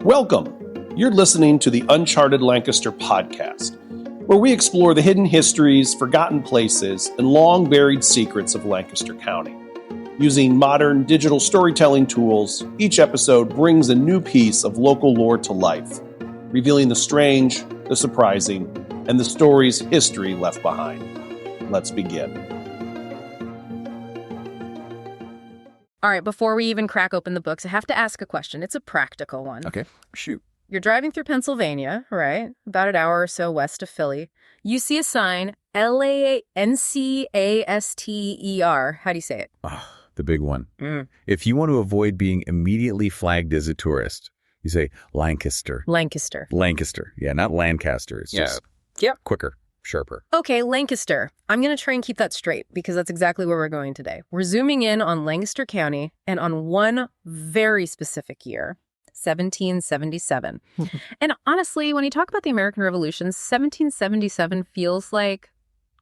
Welcome! You're listening to the Uncharted Lancaster podcast, where we explore the hidden histories, forgotten places, and long-buried secrets of Lancaster County. Using modern digital storytelling tools, each episode brings a new piece of local lore to life, revealing the strange, the surprising, and the stories history left behind. Let's begin. All right, before we even crack open the books, I have to ask a question. It's a practical one. Okay, shoot. You're driving through Pennsylvania, right? About an hour or so west of Philly. You see a sign, Lancaster. How do you say it? Oh, the big one. If you want to avoid being immediately flagged as a tourist, you say Lancaster. Lancaster. Lancaster. Yeah, not Lancaster. It's just quicker, sharper. Okay, Lancaster. I'm going to try and keep that straight because that's exactly where we're going today. We're zooming in on Lancaster County and on one very specific year, 1777. And honestly, when you talk about the American Revolution, 1777 feels like,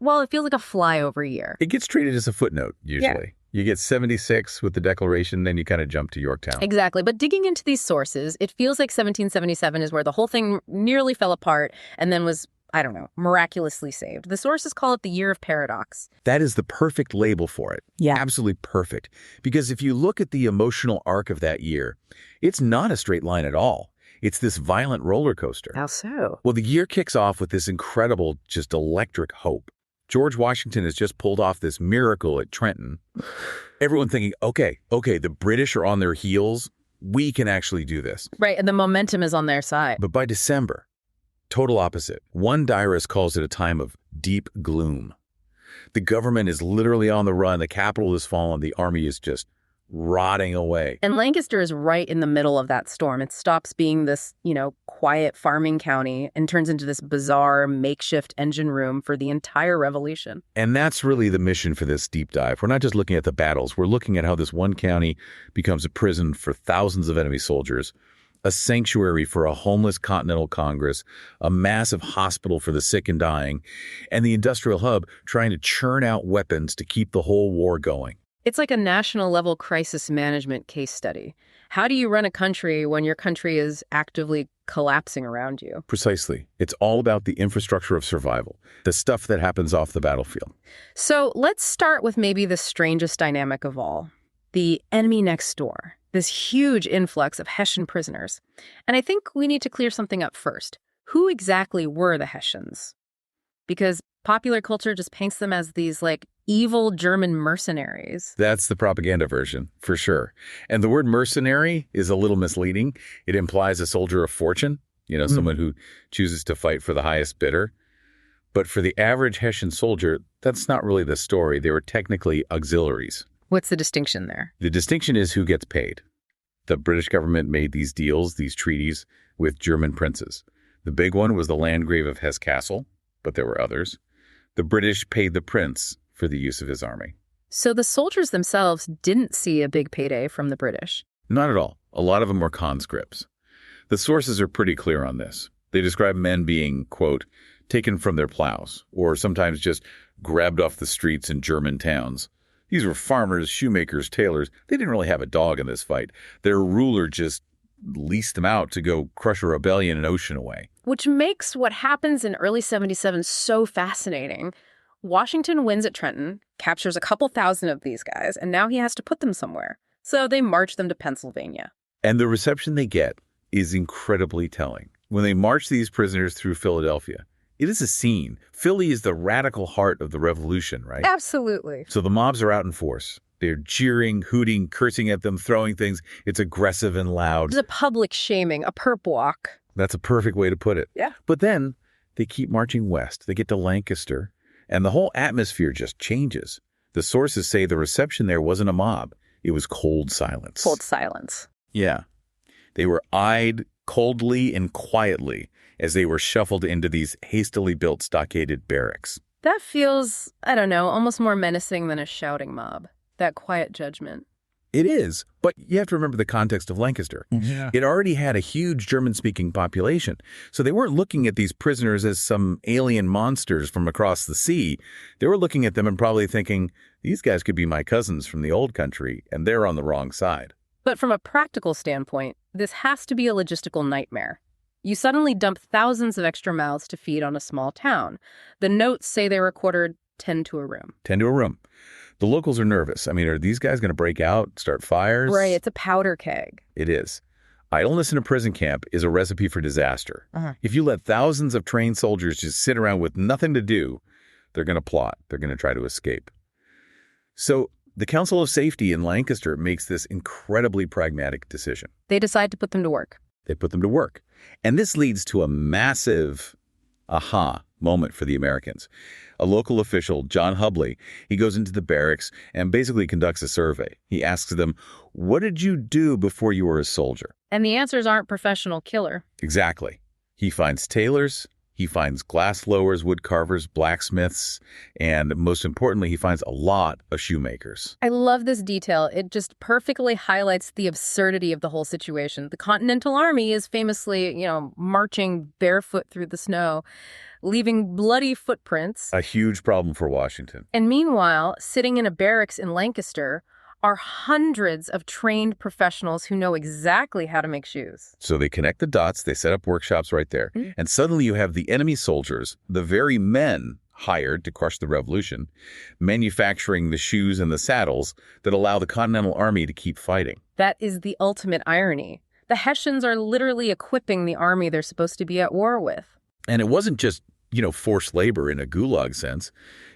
well, it feels like a flyover year. It gets treated as a footnote, usually. You get 76 with the Declaration, then you kind of jump to Yorktown. Exactly. But digging into these sources, it feels like 1777 is where the whole thing nearly fell apart and then was, I don't know, miraculously saved. The sources call it the Year of Paradox. That is the perfect label for it. Yeah. Absolutely perfect. Because if you look at the emotional arc of that year, it's not a straight line at all. It's this violent roller coaster. How so? Well, the year kicks off with this incredible, just electric hope. George Washington has just pulled off this miracle at Trenton. Everyone thinking, okay, the British are on their heels. We can actually do this. Right, and the momentum is on their side. But by December, total opposite. One diarist calls it a time of deep gloom. The government is literally on the run. The capital has fallen. The army is just rotting away. And Lancaster is right in the middle of that storm. It stops being this, quiet farming county and turns into this bizarre makeshift engine room for the entire revolution. And that's really the mission for this deep dive. We're not just looking at the battles. We're looking at how this one county becomes a prison for thousands of enemy soldiers, a sanctuary for a homeless Continental Congress, a massive hospital for the sick and dying, and the industrial hub trying to churn out weapons to keep the whole war going. It's like a national-level crisis management case study. How do you run a country when your country is actively collapsing around you? Precisely. It's all about the infrastructure of survival, the stuff that happens off the battlefield. So let's start with maybe the strangest dynamic of all, the enemy next door, this huge influx of Hessian prisoners. And I think we need to clear something up first. Who exactly were the Hessians? Because popular culture just paints them as these, evil German mercenaries. That's the propaganda version, for sure. And the word mercenary is a little misleading. It implies a soldier of fortune, someone who chooses to fight for the highest bidder. But for the average Hessian soldier, that's not really the story. They were technically auxiliaries. What's the distinction there? The distinction is who gets paid. The British government made these deals, these treaties, with German princes. The big one was the Landgrave of Hesse Castle, but there were others. The British paid the prince for the use of his army. So the soldiers themselves didn't see a big payday from the British? Not at all. A lot of them were conscripts. The sources are pretty clear on this. They describe men being, quote, taken from their plows, or sometimes just grabbed off the streets in German towns. These were farmers, shoemakers, tailors. They didn't really have a dog in this fight. Their ruler just leased them out to go crush a rebellion an ocean away. Which makes what happens in early 77 so fascinating. Washington wins at Trenton, captures a couple thousand of these guys, and now he has to put them somewhere. So they march them to Pennsylvania. And the reception they get is incredibly telling. When they march these prisoners through Philadelphia, it is a scene. Philly is the radical heart of the revolution, right? Absolutely. So the mobs are out in force. They're jeering, hooting, cursing at them, throwing things. It's aggressive and loud. It's a public shaming, a perp walk. That's a perfect way to put it. Yeah. But then they keep marching west. They get to Lancaster, and the whole atmosphere just changes. The sources say the reception there wasn't a mob. It was cold silence. Cold silence. Yeah. They were eyed coldly and quietly as they were shuffled into these hastily built stockaded barracks. That feels, I don't know, almost more menacing than a shouting mob. That quiet judgment. It is, but you have to remember the context of Lancaster. Yeah. It already had a huge German-speaking population, so they weren't looking at these prisoners as some alien monsters from across the sea. They were looking at them and probably thinking, these guys could be my cousins from the old country, and they're on the wrong side. But from a practical standpoint, this has to be a logistical nightmare. You suddenly dump thousands of extra mouths to feed on a small town. The notes say they were quartered 10 to a room. 10 to a room. The locals are nervous. I mean, are these guys going to break out, start fires? Right, it's a powder keg. It is. Idleness in a prison camp is a recipe for disaster. If you let thousands of trained soldiers just sit around with nothing to do, they're going to plot. They're going to try to escape. So the Council of Safety in Lancaster makes this incredibly pragmatic decision. They decide to put them to work. They put them to work. And this leads to a massive aha moment for the Americans. A local official, John Hubley, he goes into the barracks and basically conducts a survey. He asks them, what did you do before you were a soldier? And the answers aren't professional killer. Exactly. He finds tailors, he finds glass blowers, wood carvers, blacksmiths, and most importantly, he finds a lot of shoemakers. I love this detail. It just perfectly highlights the absurdity of the whole situation. The Continental Army is famously, marching barefoot through the snow, leaving bloody footprints. A huge problem for Washington. And meanwhile, sitting in a barracks in Lancaster are hundreds of trained professionals who know exactly how to make shoes. So they connect the dots, they set up workshops right there, and suddenly you have the enemy soldiers, the very men hired to crush the revolution, manufacturing the shoes and the saddles that allow the Continental Army to keep fighting. That is the ultimate irony. The Hessians are literally equipping the army they're supposed to be at war with. And it wasn't just, forced labor in a gulag sense.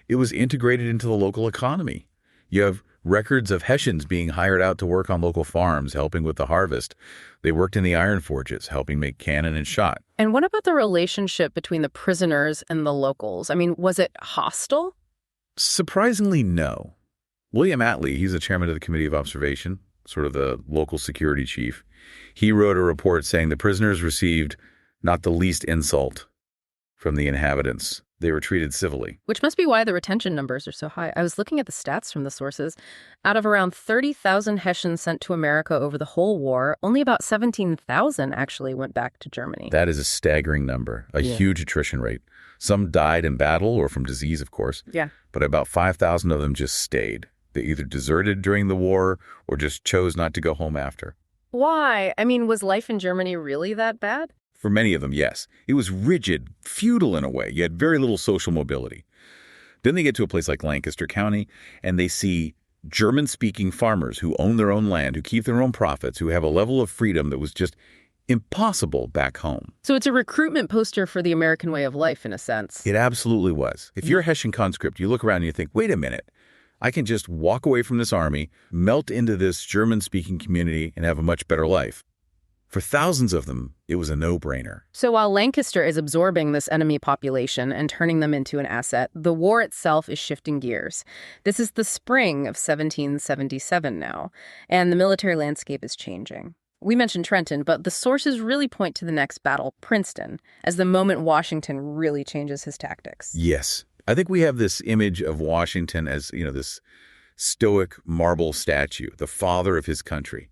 It was integrated into the local economy. You have records of Hessians being hired out to work on local farms, helping with the harvest. They worked in the iron forges, helping make cannon and shot. And what about the relationship between the prisoners and the locals? I mean, was it hostile? Surprisingly, no. William Attlee, he's the chairman of the Committee of Observation, sort of the local security chief. He wrote a report saying the prisoners received not the least insult from the inhabitants. They were treated civilly. Which must be why the retention numbers are so high. I was looking at the stats from the sources. Out of around 30,000 Hessians sent to America over the whole war, only about 17,000 actually went back to Germany. That is a staggering number, a huge attrition rate. Some died in battle or from disease, of course. Yeah. But about 5,000 of them just stayed. They either deserted during the war or just chose not to go home after. Why? I mean, was life in Germany really that bad? For many of them, yes. It was rigid, feudal in a way. You had very little social mobility. Then they get to a place like Lancaster County, and they see German-speaking farmers who own their own land, who keep their own profits, who have a level of freedom that was just impossible back home. So it's a recruitment poster for the American way of life, in a sense. It absolutely was. If you're a Hessian conscript, you look around and you think, wait a minute, I can just walk away from this army, melt into this German-speaking community, and have a much better life. For thousands of them, it was a no-brainer. So while Lancaster is absorbing this enemy population and turning them into an asset, the war itself is shifting gears. This is the spring of 1777 now, and the military landscape is changing. We mentioned Trenton, but the sources really point to the next battle, Princeton, as the moment Washington really changes his tactics. Yes. I think we have this image of Washington as, this stoic marble statue, the father of his country.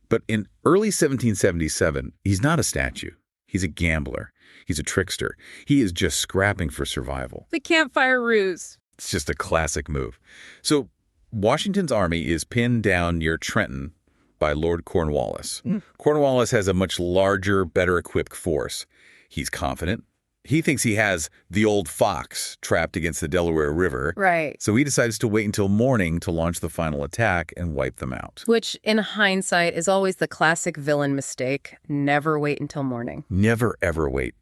But in early 1777, he's not a statue. He's a gambler. He's a trickster. He is just scrapping for survival. The campfire ruse. It's just a classic move. So Washington's army is pinned down near Trenton by Lord Cornwallis. Cornwallis has a much larger, better equipped force. He's confident. He thinks he has the old fox trapped against the Delaware River. Right. So he decides to wait until morning to launch the final attack and wipe them out. Which, in hindsight, is always the classic villain mistake. Never wait until morning. Never, ever wait.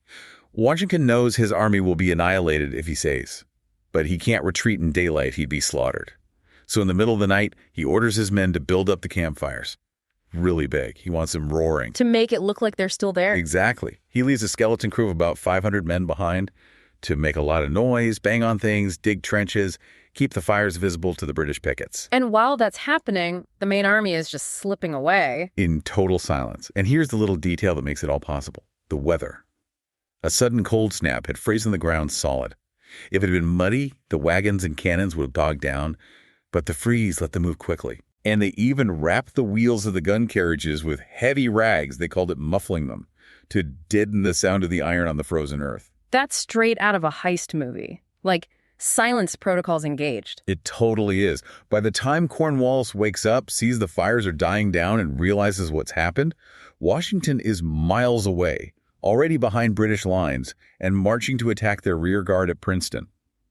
Washington knows his army will be annihilated if he stays, but he can't retreat in daylight. He'd be slaughtered. So in the middle of the night, he orders his men to build up the campfires. Really big. He wants them roaring. To make it look like they're still there. Exactly. He leaves a skeleton crew of about 500 men behind to make a lot of noise, bang on things, dig trenches, keep the fires visible to the British pickets. And while that's happening, the main army is just slipping away. In total silence. And here's the little detail that makes it all possible. The weather. A sudden cold snap had frozen the ground solid. If it had been muddy, the wagons and cannons would have dogged down, but the freeze let them move quickly. And they even wrapped the wheels of the gun carriages with heavy rags, they called it muffling them, to deaden the sound of the iron on the frozen earth. That's straight out of a heist movie. Like, silence protocols engaged. It totally is. By the time Cornwallis wakes up, sees the fires are dying down, and realizes what's happened, Washington is miles away, already behind British lines, and marching to attack their rear guard at Princeton.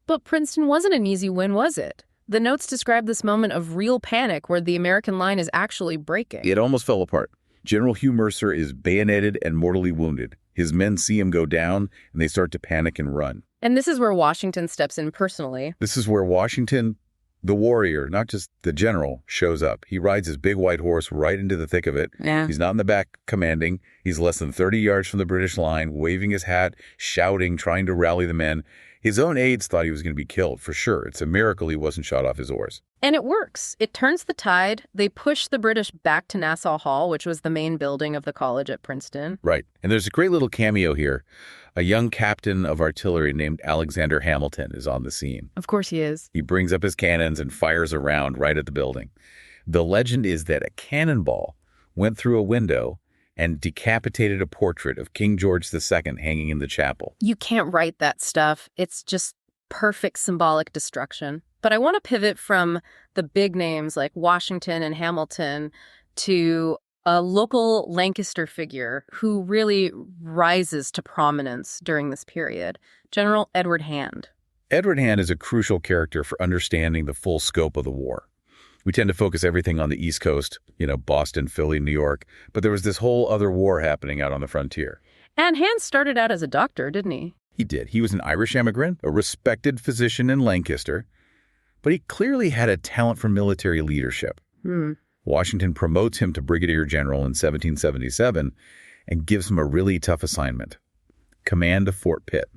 But Princeton wasn't an easy win, was it? The notes describe this moment of real panic where the American line is actually breaking. It almost fell apart. General Hugh Mercer is bayoneted and mortally wounded. His men see him go down, and they start to panic and run. And this is where Washington steps in personally. This is where Washington, the warrior, not just the general, shows up. He rides his big white horse right into the thick of it. Yeah. He's not in the back commanding. He's less than 30 yards from the British line, waving his hat, shouting, trying to rally the men. His own aides thought he was going to be killed, for sure. It's a miracle he wasn't shot off his horse. And it works. It turns the tide. They push the British back to Nassau Hall, which was the main building of the college at Princeton. Right. And there's a great little cameo here. A young captain of artillery named Alexander Hamilton is on the scene. Of course he is. He brings up his cannons and fires a round right at the building. The legend is that a cannonball went through a window and decapitated a portrait of King George II hanging in the chapel. You can't write that stuff. It's just perfect symbolic destruction. But I want to pivot from the big names like Washington and Hamilton to a local Lancaster figure who really rises to prominence during this period, General Edward Hand. Edward Hand is a crucial character for understanding the full scope of the war. We tend to focus everything on the East Coast, Boston, Philly, New York, but there was this whole other war happening out on the frontier. And Hand started out as a doctor, didn't he? He did. He was an Irish immigrant, a respected physician in Lancaster, but he clearly had a talent for military leadership. Washington promotes him to brigadier general in 1777 and gives him a really tough assignment: command of Fort Pitt,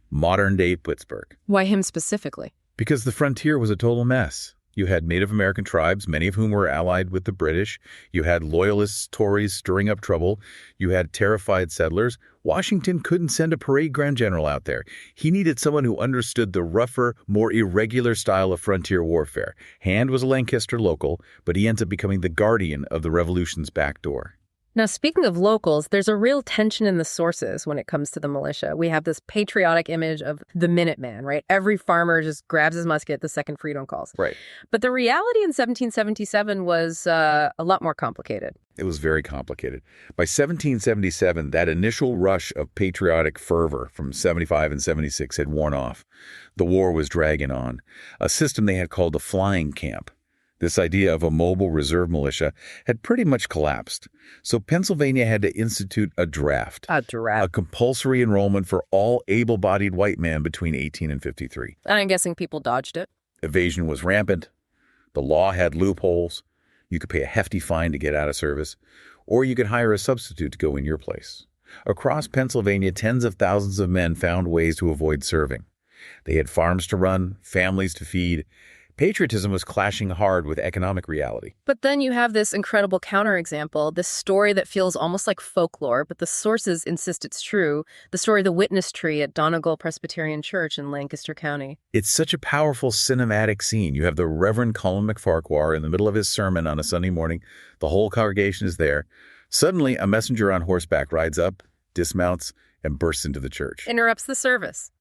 modern-day Pittsburgh. Why him specifically? Because the frontier was a total mess. You had Native American tribes, many of whom were allied with the British. You had loyalists, Tories stirring up trouble. You had terrified settlers. Washington couldn't send a parade grand general out there. He needed someone who understood the rougher, more irregular style of frontier warfare. Hand was a Lancaster local, but he ends up becoming the guardian of the Revolution's back door. Now, speaking of locals, there's a real tension in the sources when it comes to the militia. We have this patriotic image of the Minuteman, right? Every farmer just grabs his musket the second freedom calls. Right. But the reality in 1777 was a lot more complicated. It was very complicated. By 1777, that initial rush of patriotic fervor from 75 and 76 had worn off. The war was dragging on. A system they had called the flying camp, this idea of a mobile reserve militia, had pretty much collapsed. So Pennsylvania had to institute a draft. A draft. A compulsory enrollment for all able-bodied white men between 18 and 53. And I'm guessing people dodged it. Evasion was rampant. The law had loopholes. You could pay a hefty fine to get out of service, or you could hire a substitute to go in your place. Across Pennsylvania, tens of thousands of men found ways to avoid serving. They had farms to run, families to feed. Patriotism was clashing hard with economic reality. But then you have this incredible counterexample, this story that feels almost like folklore, but the sources insist it's true, the story of the witness tree at Donegal Presbyterian Church in Lancaster County. It's such a powerful cinematic scene. You have the Reverend Colin McFarquhar in the middle of his sermon on a Sunday morning. The whole congregation is there. Suddenly, a messenger on horseback rides up, dismounts, and bursts into the church. Interrupts the service.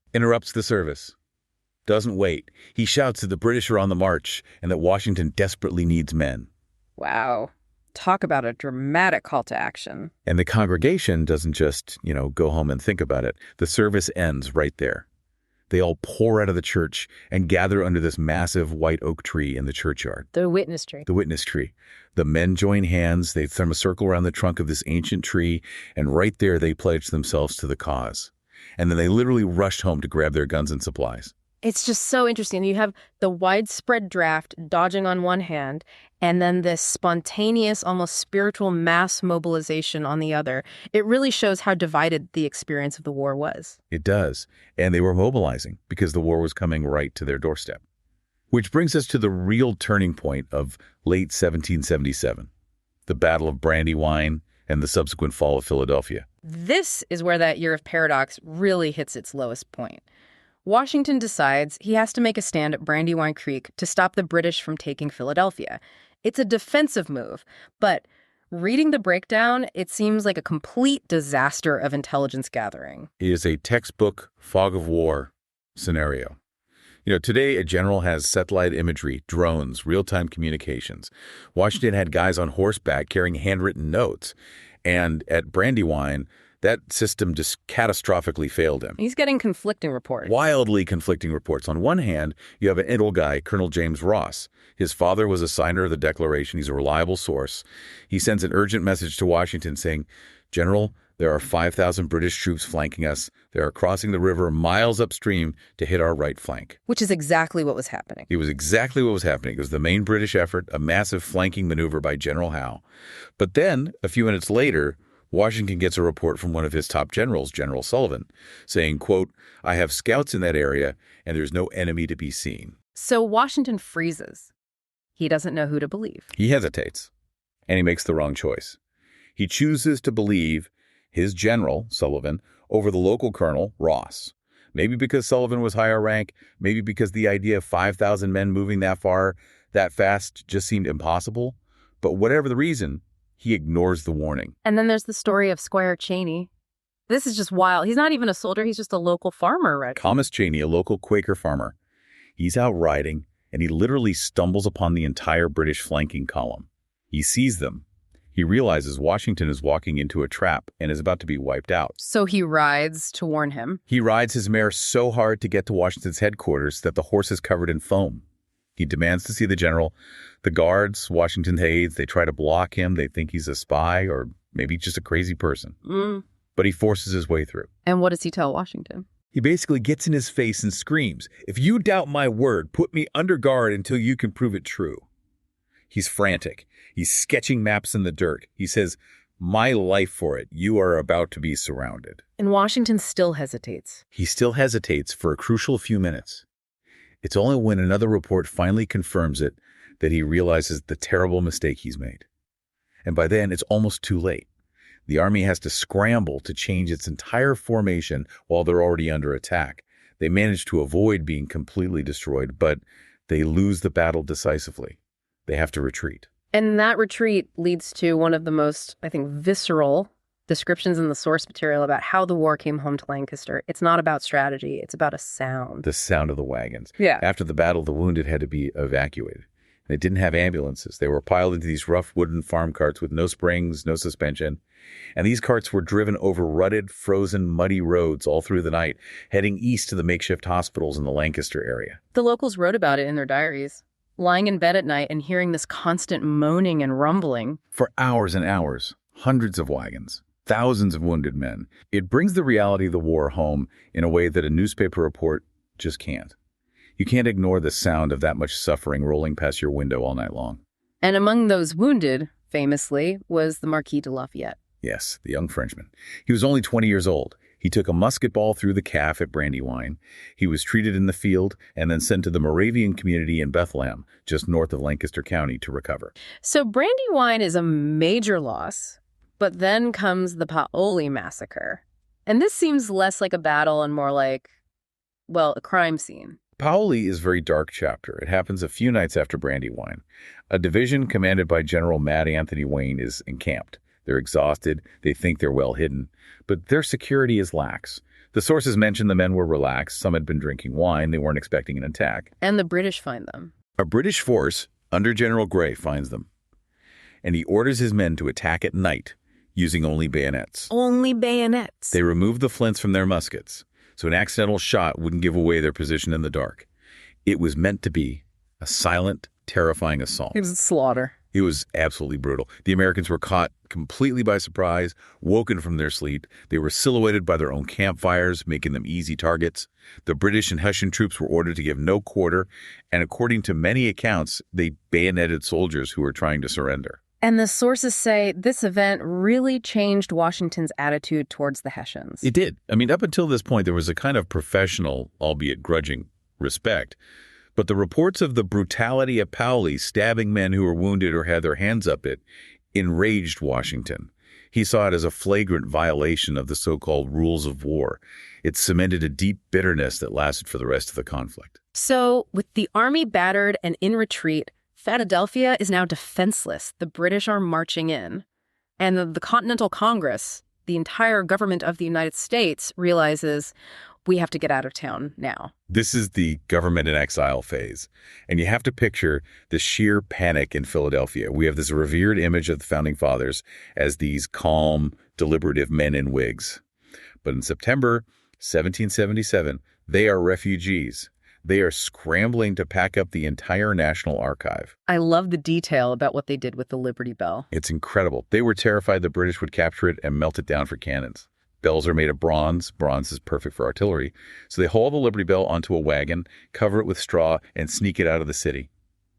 Doesn't wait. He shouts that the British are on the march and that Washington desperately needs men. Wow. Talk about a dramatic call to action. And the congregation doesn't just, go home and think about it. The service ends right there. They all pour out of the church and gather under this massive white oak tree in the churchyard. The witness tree. The witness tree. The men join hands. They form a circle around the trunk of this ancient tree, and right there they pledge themselves to the cause. And then they literally rushed home to grab their guns and supplies. It's just so interesting. You have the widespread draft dodging on one hand, and then this spontaneous, almost spiritual mass mobilization on the other. It really shows how divided the experience of the war was. It does. And they were mobilizing because the war was coming right to their doorstep. Which brings us to the real turning point of late 1777, the Battle of Brandywine and the subsequent fall of Philadelphia. This is where that year of paradox really hits its lowest point. Washington decides he has to make a stand at Brandywine Creek to stop the British from taking Philadelphia. It's a defensive move, but reading the breakdown, it seems like a complete disaster of intelligence gathering. It is a textbook fog of war scenario. Today a general has satellite imagery, drones, real-time communications. Washington had guys on horseback carrying handwritten notes. And at Brandywine, that system just catastrophically failed him. He's getting conflicting reports. Wildly conflicting reports. On one hand, you have an idle guy, Colonel James Ross. His father was a signer of the Declaration. He's a reliable source. He sends an urgent message to Washington saying, "General, there are 5,000 British troops flanking us. They are crossing the river miles upstream to hit our right flank." Which is exactly what was happening. It was exactly what was happening. It was the main British effort, a massive flanking maneuver by General Howe. But then, a few minutes later, Washington gets a report from one of his top generals, General Sullivan, saying, quote, "I have scouts in that area, and there's no enemy to be seen." So Washington freezes. He doesn't know who to believe. He hesitates, and he makes the wrong choice. He chooses to believe his general, Sullivan, over the local colonel, Ross. Maybe because Sullivan was higher rank, maybe because the idea of 5,000 men moving that far, that fast, just seemed impossible. But whatever the reason, he ignores the warning. And then there's the story of Squire Cheney. This is just wild. He's not even a soldier. He's just a local farmer, right? Thomas Cheney, a local Quaker farmer. He's out riding, and he literally stumbles upon the entire British flanking column. He sees them. He realizes Washington is walking into a trap and is about to be wiped out. So he rides to warn him. He rides his mare so hard to get to Washington's headquarters that the horse is covered in foam. He demands to see the general. The guards, Washington's aides, they try to block him. They think he's a spy or maybe just a crazy person. But he forces his way through. And what does he tell Washington? He basically gets in his face and screams, "If you doubt my word, put me under guard until you can prove it true." He's frantic. He's sketching maps in the dirt. He says, "My life for it. You are about to be surrounded." And Washington still hesitates. He still hesitates for a crucial few minutes. It's only when another report finally confirms it that he realizes the terrible mistake he's made. And by then, it's almost too late. The army has to scramble to change its entire formation while they're already under attack. They manage to avoid being completely destroyed, but they lose the battle decisively. They have to retreat. And that retreat leads to one of the most, I think, visceral descriptions in the source material about how the war came home to Lancaster. It's not about strategy. It's about a sound. The sound of the wagons. Yeah. After the battle, the wounded had to be evacuated. They didn't have ambulances. They were piled into these rough wooden farm carts with no springs, no suspension. And these carts were driven over rutted, frozen, muddy roads all through the night, heading east to the makeshift hospitals in the Lancaster area. The locals wrote about it in their diaries, lying in bed at night and hearing this constant moaning and rumbling. For hours and hours, hundreds of wagons, thousands of wounded men. It brings the reality of the war home in a way that a newspaper report just can't. You can't ignore the sound of that much suffering rolling past your window all night long. And among those wounded, famously, was the Marquis de Lafayette. Yes, the young Frenchman. He was only 20 years old. He took a musket ball through the calf at Brandywine. He was treated in the field and then sent to the Moravian community in Bethlehem, just north of Lancaster County, to recover. So Brandywine is a major loss, but then comes the Paoli massacre. And this seems less like a battle and more like, well, a crime scene. Paoli is a very dark chapter. It happens a few nights after Brandywine. A division commanded by General Mad Anthony Wayne is encamped. They're exhausted. They think they're well hidden. But their security is lax. The sources mention the men were relaxed. Some had been drinking wine. They weren't expecting an attack. And the British find them. A British force under General Grey finds them. And he orders his men to attack at night using only bayonets. Only bayonets. They remove the flints from their muskets, so an accidental shot wouldn't give away their position in the dark. It was meant to be a silent, terrifying assault. It was a slaughter. It was absolutely brutal. The Americans were caught completely by surprise, woken from their sleep. They were silhouetted by their own campfires, making them easy targets. The British and Hessian troops were ordered to give no quarter, and according to many accounts, they bayoneted soldiers who were trying to surrender. And the sources say this event really changed Washington's attitude towards the Hessians. It did. I mean, up until this point, there was a kind of professional, albeit grudging, respect. But the reports of the brutality of Paoli stabbing men who were wounded or had their hands up it enraged Washington. He saw it as a flagrant violation of the so-called rules of war. It cemented a deep bitterness that lasted for the rest of the conflict. So, with the army battered and in retreat, Philadelphia is now defenseless. The British are marching in. And the Continental Congress, the entire government of the United States, realizes we have to get out of town now. This is the government in exile phase. And you have to picture the sheer panic in Philadelphia. We have this revered image of the Founding Fathers as these calm, deliberative men in wigs. But in September 1777, they are refugees. They are scrambling to pack up the entire National Archive. I love the detail about what they did with the Liberty Bell. It's incredible. They were terrified the British would capture it and melt it down for cannons. Bells are made of bronze. Bronze is perfect for artillery. So they haul the Liberty Bell onto a wagon, cover it with straw, and sneak it out of the city.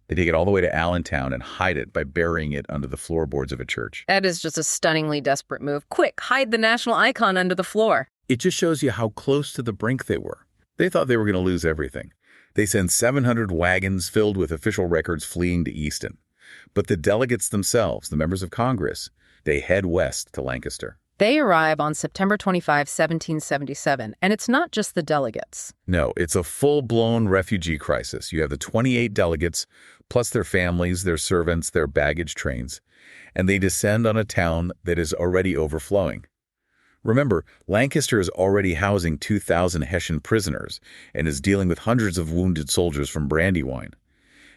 They take it all the way to Allentown and hide it by burying it under the floorboards of a church. That is just a stunningly desperate move. Quick, hide the national icon under the floor. It just shows you how close to the brink they were. They thought they were going to lose everything. They send 700 wagons filled with official records fleeing to Easton. But the delegates themselves, the members of Congress, they head west to Lancaster. They arrive on September 25, 1777, and it's not just the delegates. No, it's a full-blown refugee crisis. You have the 28 delegates, plus their families, their servants, their baggage trains, and they descend on a town that is already overflowing. Remember, Lancaster is already housing 2,000 Hessian prisoners and is dealing with hundreds of wounded soldiers from Brandywine.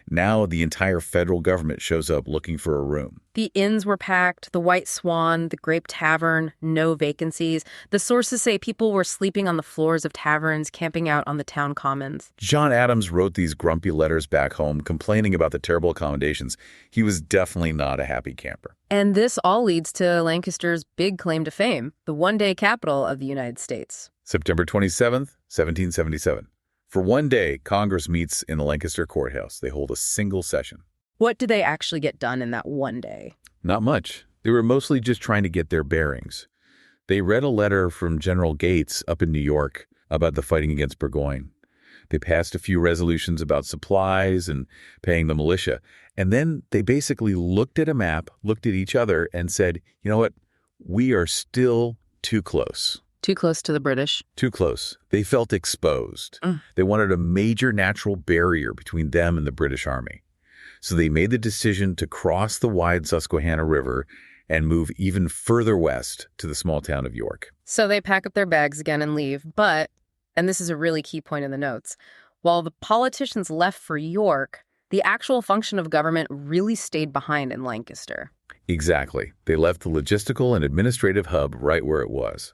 Now the entire federal government shows up looking for a room. The inns were packed, the White Swan, the Grape Tavern, no vacancies. The sources say people were sleeping on the floors of taverns, camping out on the town commons. John Adams wrote these grumpy letters back home complaining about the terrible accommodations. He was definitely not a happy camper. And this all leads to Lancaster's big claim to fame, the one-day capital of the United States. September 27th, 1777. For one day, Congress meets in the Lancaster courthouse. They hold a single session. What did they actually get done in that one day? Not much. They were mostly just trying to get their bearings. They read a letter from General Gates up in New York about the fighting against Burgoyne. They passed a few resolutions about supplies and paying the militia. And then they basically looked at a map, looked at each other, and said, you know what? We are still too close. Too close to the British. Too close. They felt exposed. They wanted a major natural barrier between them and the British Army. So they made the decision to cross the wide Susquehanna River and move even further west to the small town of York. So they pack up their bags again and leave. But, and this is a really key point in the notes, while the politicians left for York, the actual function of government really stayed behind in Lancaster. Exactly. They left the logistical and administrative hub right where it was.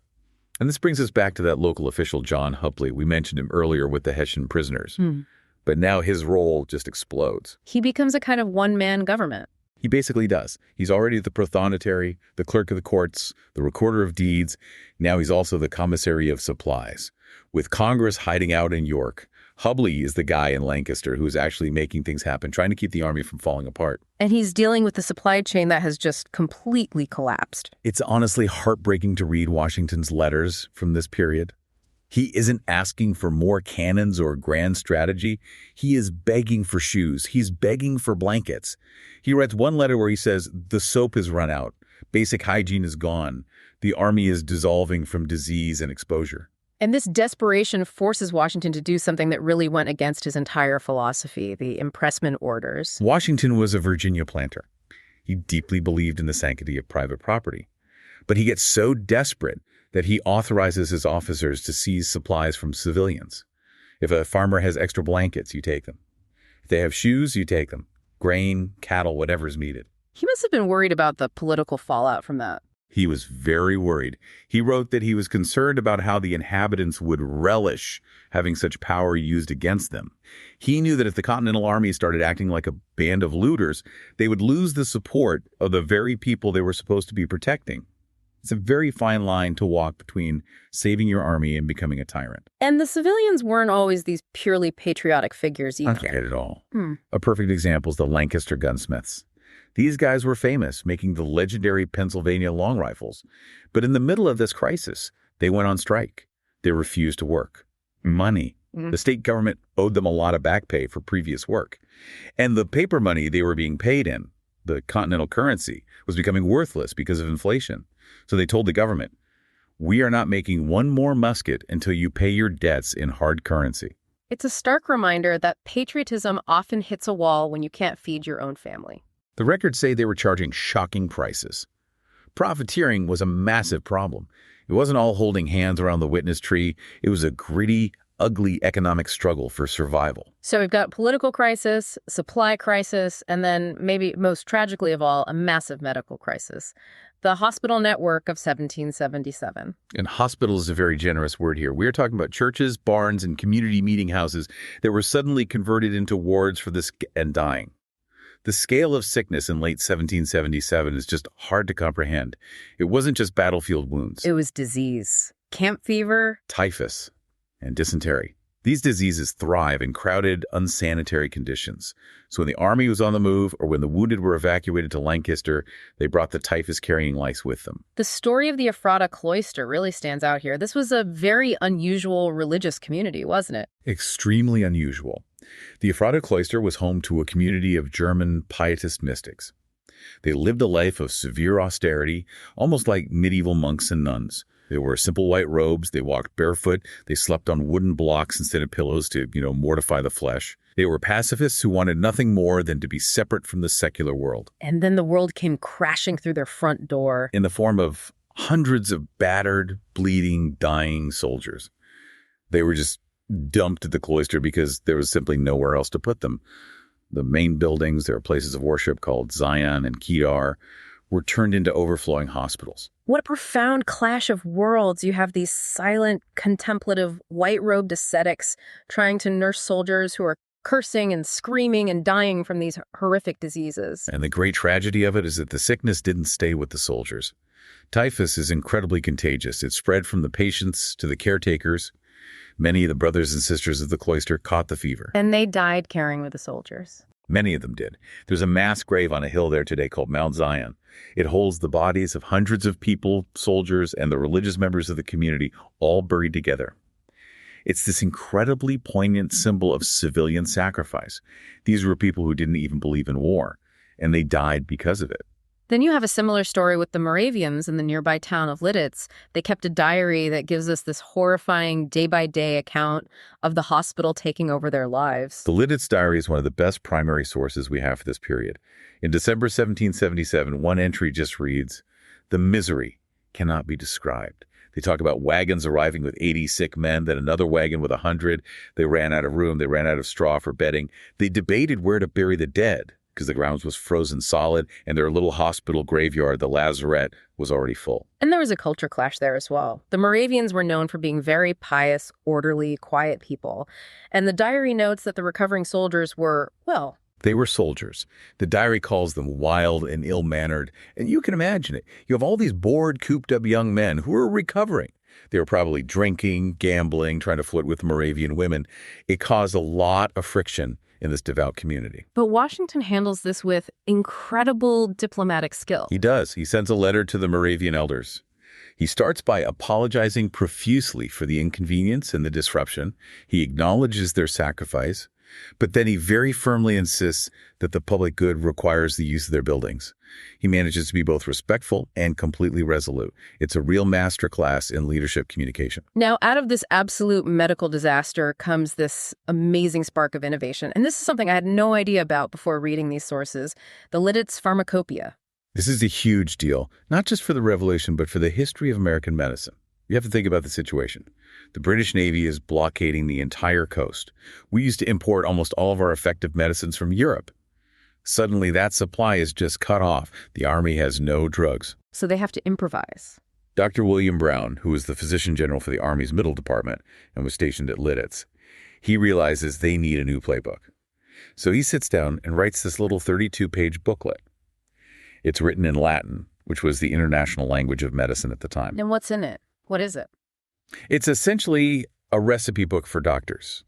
And this brings us back to that local official, John Hupley. We mentioned him earlier with the Hessian prisoners. But now his role just explodes. He becomes a kind of one-man government. He basically does. He's already the prothonotary, the clerk of the courts, the recorder of deeds. Now he's also the commissary of supplies. With Congress hiding out in York, Hubley is the guy in Lancaster who's actually making things happen, trying to keep the army from falling apart. And he's dealing with the supply chain that has just completely collapsed. It's honestly heartbreaking to read Washington's letters from this period. He isn't asking for more cannons or grand strategy. He is begging for shoes. He's begging for blankets. He writes one letter where he says, the soap has run out. Basic hygiene is gone. The army is dissolving from disease and exposure. And this desperation forces Washington to do something that really went against his entire philosophy, the impressment orders. Washington was a Virginia planter. He deeply believed in the sanctity of private property. But he gets so desperate that he authorizes his officers to seize supplies from civilians. If a farmer has extra blankets, you take them. If they have shoes, you take them. Grain, cattle, whatever is needed. He must have been worried about the political fallout from that. He was very worried. He wrote that he was concerned about how the inhabitants would relish having such power used against them. He knew that if the Continental Army started acting like a band of looters, they would lose the support of the very people they were supposed to be protecting. It's a very fine line to walk between saving your army and becoming a tyrant. And the civilians weren't always these purely patriotic figures either. Not at all. A perfect example is the Lancaster gunsmiths. These guys were famous, making the legendary Pennsylvania long rifles. But in the middle of this crisis, they went on strike. They refused to work. Money. The state government owed them a lot of back pay for previous work. And the paper money they were being paid in, the continental currency, was becoming worthless because of inflation. So they told the government, we are not making one more musket until you pay your debts in hard currency. It's a stark reminder that patriotism often hits a wall when you can't feed your own family. The records say they were charging shocking prices. Profiteering was a massive problem. It wasn't all holding hands around the witness tree. It was a gritty, ugly economic struggle for survival. So we've got political crisis, supply crisis, and then maybe most tragically of all, a massive medical crisis. The hospital network of 1777. And hospital is a very generous word here. We are talking about churches, barns, and community meeting houses that were suddenly converted into wards for the sick and dying. The scale of sickness in late 1777 is just hard to comprehend. It wasn't just battlefield wounds. It was disease, camp fever, Typhus, and dysentery. These diseases thrive in crowded, unsanitary conditions. So when the army was on the move or when the wounded were evacuated to Lancaster, they brought the typhus-carrying lice with them. The story of the Ephrata Cloister really stands out here. This was a very unusual religious community, wasn't it? Extremely unusual. The Ephrata Cloister was home to a community of German pietist mystics. They lived a life of severe austerity, almost like medieval monks and nuns. They wore simple white robes, they walked barefoot, they slept on wooden blocks instead of pillows to, mortify the flesh. They were pacifists who wanted nothing more than to be separate from the secular world. And then the world came crashing through their front door. In the form of hundreds of battered, bleeding, dying soldiers. They were just dumped at the cloister because there was simply nowhere else to put them. The main buildings, there are places of worship called Zion and Kedar, were turned into overflowing hospitals. What a profound clash of worlds. You have these silent, contemplative, white-robed ascetics trying to nurse soldiers who are cursing and screaming and dying from these horrific diseases. And the great tragedy of it is that the sickness didn't stay with the soldiers. Typhus is incredibly contagious. It spread from the patients to the caretakers. Many of the brothers and sisters of the cloister caught the fever. And they died caring for the soldiers. Many of them did. There's a mass grave on a hill there today called Mount Zion. It holds the bodies of hundreds of people, soldiers, and the religious members of the community, all buried together. It's this incredibly poignant symbol of civilian sacrifice. These were people who didn't even believe in war, and they died because of it. Then you have a similar story with the Moravians in the nearby town of Lititz. They kept a diary that gives us this horrifying day-by-day account of the hospital taking over their lives. The Lititz diary is one of the best primary sources we have for this period. In December 1777, one entry just reads, "The misery cannot be described." They talk about wagons arriving with 80 sick men, then another wagon with 100. They ran out of room. They ran out of straw for bedding. They debated where to bury the dead, because the ground was frozen solid, and their little hospital graveyard, the lazarette, was already full. And there was a culture clash there as well. The Moravians were known for being very pious, orderly, quiet people. And the diary notes that the recovering soldiers were, well, they were soldiers. The diary calls them wild and ill-mannered, and you can imagine it. You have all these bored, cooped-up young men who are recovering. They were probably drinking, gambling, trying to flirt with Moravian women. It caused a lot of friction in this devout community. But Washington handles this with incredible diplomatic skill. He does. He sends a letter to the Moravian elders. He starts by apologizing profusely for the inconvenience and the disruption. He acknowledges their sacrifice, but then he very firmly insists that the public good requires the use of their buildings. He manages to be both respectful and completely resolute. It's a real masterclass in leadership communication. Now, out of this absolute medical disaster comes this amazing spark of innovation. And this is something I had no idea about before reading these sources, the Lititz pharmacopoeia. This is a huge deal, not just for the revolution, but for the history of American medicine. You have to think about the situation. The British Navy is blockading the entire coast. We used to import almost all of our effective medicines from Europe. Suddenly, that supply is just cut off. The Army has no drugs. So they have to improvise. Dr. William Brown, who was the physician general for the Army's middle department and was stationed at Lititz, he realizes they need a new playbook. So he sits down and writes this little 32-page booklet. It's written in Latin, which was the international language of medicine at the time. And what's in it? What is it? It's essentially a recipe book for doctors.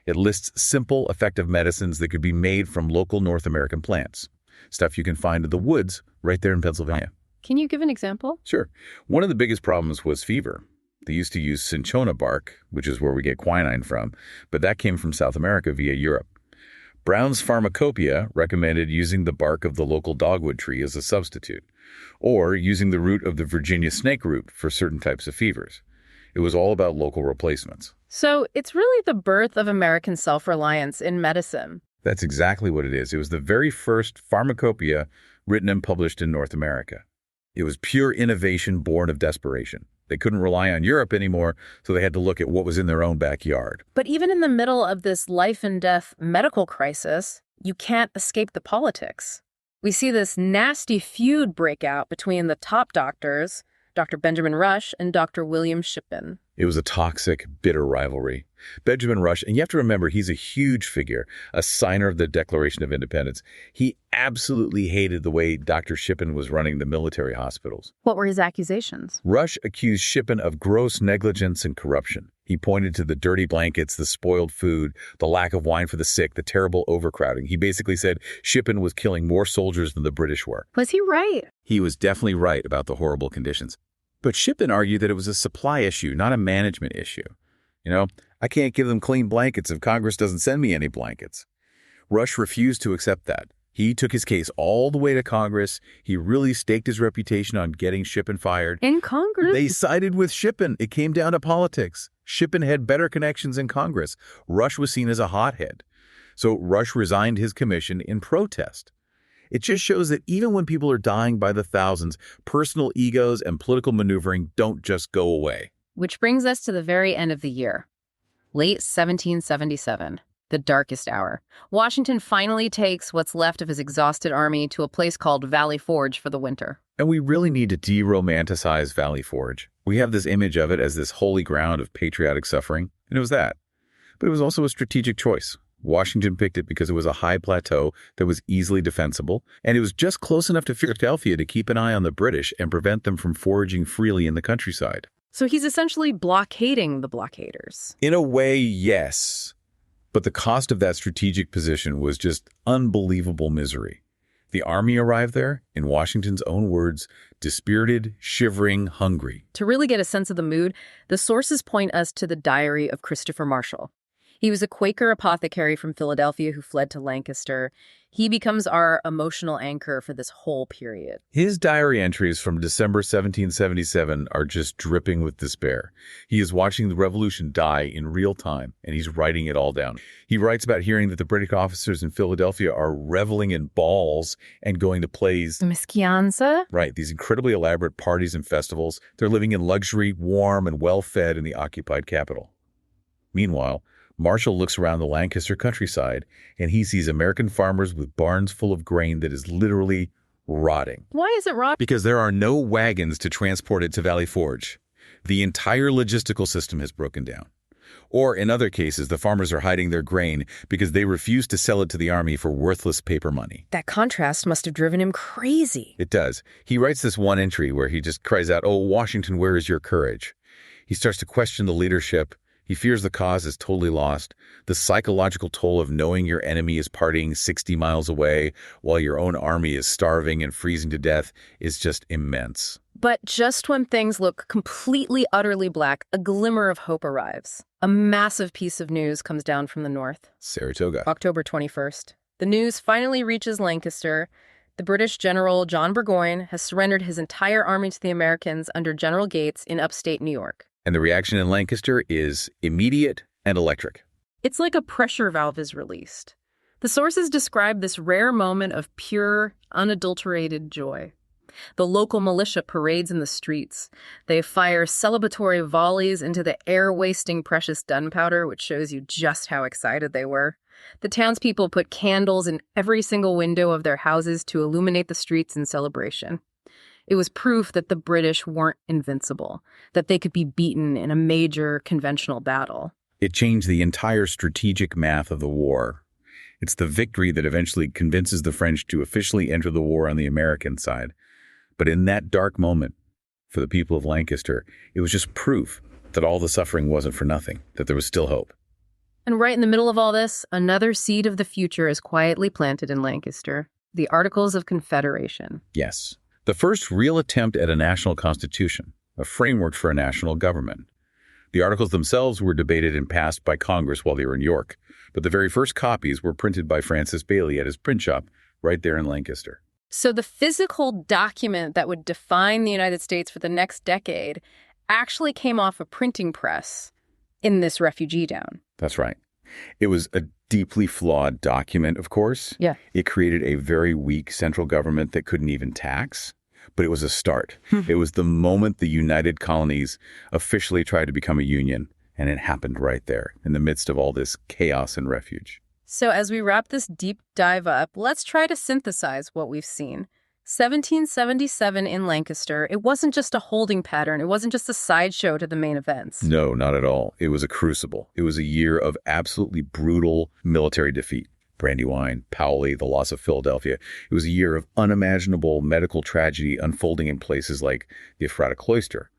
It lists simple, effective medicines that could be made from local North American plants, stuff you can find in the woods right there in Pennsylvania. Can you give an example? Sure. One of the biggest problems was fever. They used to use cinchona bark, which is where we get quinine from, but that came from South America via Europe. Brown's pharmacopoeia recommended using the bark of the local dogwood tree as a substitute, or using the root of the Virginia snake root for certain types of fevers. It was all about local replacements. So it's really the birth of American self-reliance in medicine. That's exactly what it is. It was the very first pharmacopoeia written and published in North America. It was pure innovation born of desperation. They couldn't rely on Europe anymore, so they had to look at what was in their own backyard. But even in the middle of this life and death medical crisis, you can't escape the politics. We see this nasty feud break out between the top doctors, Dr. Benjamin Rush and Dr. William Shippen. It was a toxic, bitter rivalry. Benjamin Rush, and you have to remember, he's a huge figure, a signer of the Declaration of Independence. He absolutely hated the way Dr. Shippen was running the military hospitals. What were his accusations? Rush accused Shippen of gross negligence and corruption. He pointed to the dirty blankets, the spoiled food, the lack of wine for the sick, the terrible overcrowding. He basically said Shippen was killing more soldiers than the British were. Was he right? He was definitely right about the horrible conditions. But Shippen argued that it was a supply issue, not a management issue. I can't give them clean blankets if Congress doesn't send me any blankets. Rush refused to accept that. He took his case all the way to Congress. He really staked his reputation on getting Shippen fired. In Congress? They sided with Shippen. It came down to politics. Shippen had better connections in Congress. Rush was seen as a hothead. So Rush resigned his commission in protest. It just shows that even when people are dying by the thousands, personal egos and political maneuvering don't just go away. Which brings us to the very end of the year. Late 1777, the darkest hour. Washington finally takes what's left of his exhausted army to a place called Valley Forge for the winter. And we really need to de-romanticize Valley Forge. We have this image of it as this holy ground of patriotic suffering, and it was that. But it was also a strategic choice. Washington picked it because it was a high plateau that was easily defensible, and it was just close enough to Philadelphia to keep an eye on the British and prevent them from foraging freely in the countryside. So he's essentially blockading the blockaders. In a way, yes. But the cost of that strategic position was just unbelievable misery. The army arrived there, in Washington's own words, dispirited, shivering, hungry. To really get a sense of the mood, the sources point us to the diary of Christopher Marshall. He was a Quaker apothecary from Philadelphia who fled to Lancaster. He becomes our emotional anchor for this whole period. His diary entries from December 1777 are just dripping with despair. He is watching the revolution die in real time, and he's writing it all down. He writes about hearing that the British officers in Philadelphia are reveling in balls and going to plays. Mischianza? Right, these incredibly elaborate parties and festivals. They're living in luxury, warm, and well-fed in the occupied capital. Meanwhile, Marshall looks around the Lancaster countryside, and he sees American farmers with barns full of grain that is literally rotting. Why is it rotting? Because there are no wagons to transport it to Valley Forge. The entire logistical system has broken down. Or in other cases, the farmers are hiding their grain because they refuse to sell it to the army for worthless paper money. That contrast must have driven him crazy. It does. He writes this one entry where he just cries out, "Oh, Washington, where is your courage?" He starts to question the leadership. He fears the cause is totally lost. The psychological toll of knowing your enemy is partying 60 miles away while your own army is starving and freezing to death is just immense. But just when things look completely, utterly black, a glimmer of hope arrives. A massive piece of news comes down from the north. Saratoga. October 21st. The news finally reaches Lancaster. The British General John Burgoyne has surrendered his entire army to the Americans under General Gates in upstate New York. And the reaction in Lancaster is immediate and electric. It's like a pressure valve is released. The sources describe this rare moment of pure, unadulterated joy. The local militia parades in the streets. They fire celebratory volleys into the air-wasting precious gunpowder, which shows you just how excited they were. The townspeople put candles in every single window of their houses to illuminate the streets in celebration. It was proof that the British weren't invincible, that they could be beaten in a major conventional battle. It changed the entire strategic math of the war. It's the victory that eventually convinces the French to officially enter the war on the American side. But in that dark moment, for the people of Lancaster, it was just proof that all the suffering wasn't for nothing, that there was still hope. And right in the middle of all this, another seed of the future is quietly planted in Lancaster, the Articles of Confederation. Yes. The first real attempt at a national constitution, a framework for a national government. The articles themselves were debated and passed by Congress while they were in York, but the very first copies were printed by Francis Bailey at his print shop right there in Lancaster. So the physical document that would define the United States for the next decade actually came off a printing press in this refugee town. That's right. It was a deeply flawed document, of course. Yeah. It created a very weak central government that couldn't even tax. but it was a start. It was the moment the United Colonies officially tried to become a union, and it happened right there in the midst of all this chaos and refuge. So as we wrap this deep dive up, let's try to synthesize what we've seen. 1777 in Lancaster, it wasn't just a holding pattern. It wasn't just a sideshow to the main events. No, not at all. It was a crucible. It was a year of absolutely brutal military defeat. Brandywine, Powley, the loss of Philadelphia. It was a year of unimaginable medical tragedy unfolding in places like the Ephrata Cloister.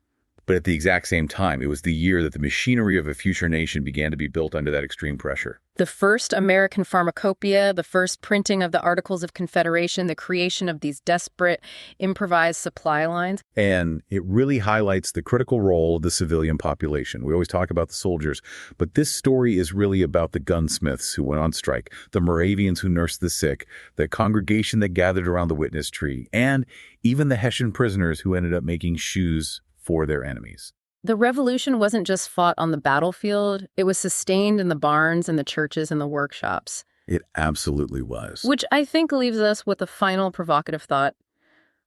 But at the exact same time, it was the year that the machinery of a future nation began to be built under that extreme pressure. The first American pharmacopoeia, the first printing of the Articles of Confederation, the creation of these desperate, improvised supply lines. And it really highlights the critical role of the civilian population. We always talk about the soldiers, but this story is really about the gunsmiths who went on strike, the Moravians who nursed the sick, the congregation that gathered around the witness tree, and even the Hessian prisoners who ended up making shoes for their enemies. The revolution wasn't just fought on the battlefield, it was sustained in the barns and the churches and the workshops. It absolutely was. Which I think leaves us with a final provocative thought.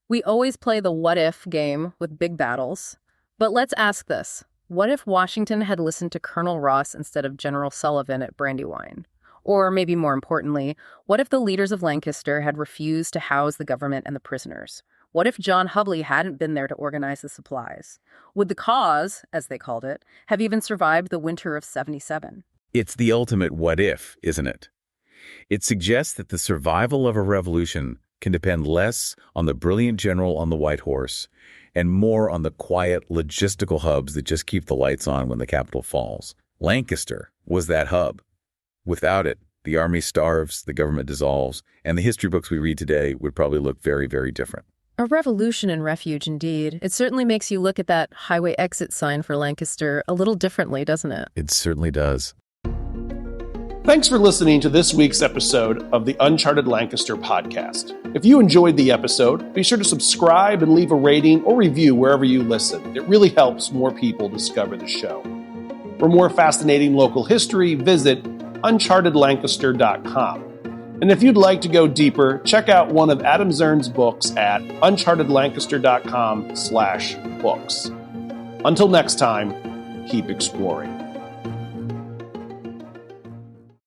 We always play the what-if game with big battles, but let's ask this. What if Washington had listened to Colonel Ross instead of General Sullivan at Brandywine? Or maybe more importantly, what if the leaders of Lancaster had refused to house the government and the prisoners? What if John Hubley hadn't been there to organize the supplies? Would the cause, as they called it, have even survived the winter of 77? It's the ultimate what if, isn't it? It suggests that the survival of a revolution can depend less on the brilliant general on the white horse and more on the quiet logistical hubs that just keep the lights on when the capital falls. Lancaster was that hub. Without it, the army starves, the government dissolves, and the history books we read today would probably look very, very different. A revolution in refuge, indeed. It certainly makes you look at that highway exit sign for Lancaster a little differently, doesn't it? It certainly does. Thanks for listening to this week's episode of the Uncharted Lancaster podcast. If you enjoyed the episode, be sure to subscribe and leave a rating or review wherever you listen. It really helps more people discover the show. For more fascinating local history, visit unchartedlancaster.com. And if you'd like to go deeper, check out one of Adam Zern's books at unchartedlancaster.com/books. Until next time, keep exploring.